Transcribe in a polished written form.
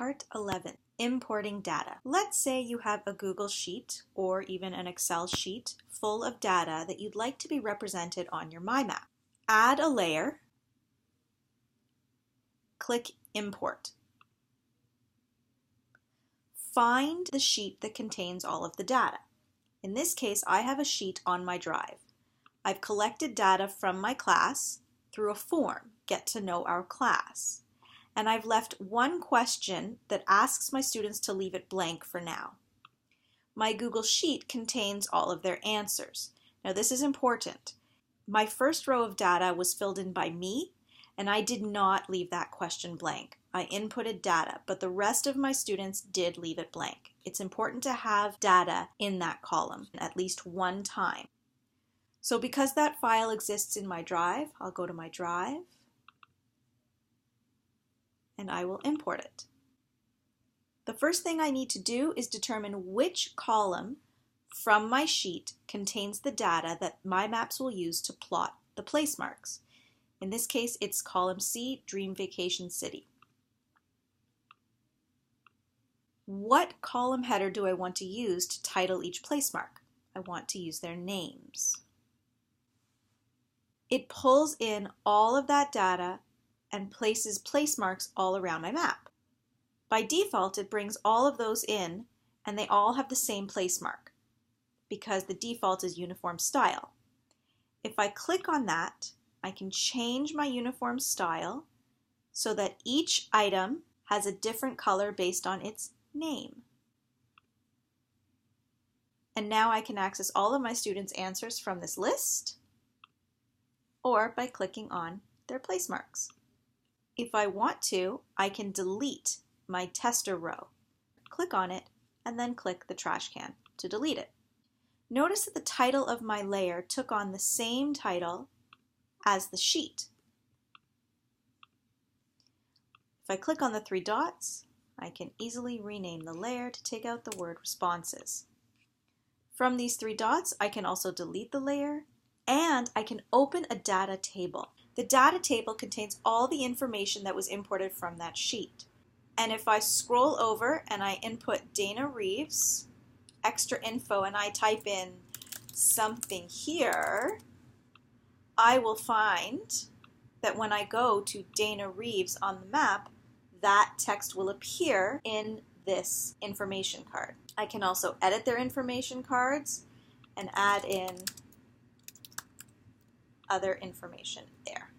Part 11, Importing Data. Let's say you have a Google Sheet or even an Excel sheet full of data that you'd like to be represented on your MyMap. Add a layer, click Import. Find the sheet that contains all of the data. In this case, I have a sheet on my drive. I've collected data from my class through a form, Get to Know Our Class. And I've left one question that asks my students to leave it blank for now. My Google Sheet contains all of their answers. Now this is important. My first row of data was filled in by me, and I did not leave that question blank. I inputted data, but the rest of my students did leave it blank. It's important to have data in that column at least one time. So because that file exists in my drive, I'll go to my drive, and I will import it. The first thing I need to do is determine which column from my sheet contains the data that MyMaps will use to plot the place marks. In this case, it's column C, Dream Vacation City. What column header do I want to use to title each place mark? I want to use their names. It pulls in all of that data and places place marks all around my map. By default, it brings all of those in and they all have the same place mark because the default is uniform style. If I click on that, I can change my uniform style so that each item has a different color based on its name. And now I can access all of my students' answers from this list or by clicking on their place marks. If I want to, I can delete my tester row. Click on it and then click the trash can to delete it. Notice that the title of my layer took on the same title as the sheet. If I click on the three dots, I can easily rename the layer to take out the word responses. From these three dots, I can also delete the layer and I can open a data table. The data table contains all the information that was imported from that sheet. And if I scroll over and I input Dana Reeves, extra info, and I type in something here, I will find that when I go to Dana Reeves on the map, that text will appear in this information card. I can also edit their information cards and add in other information there.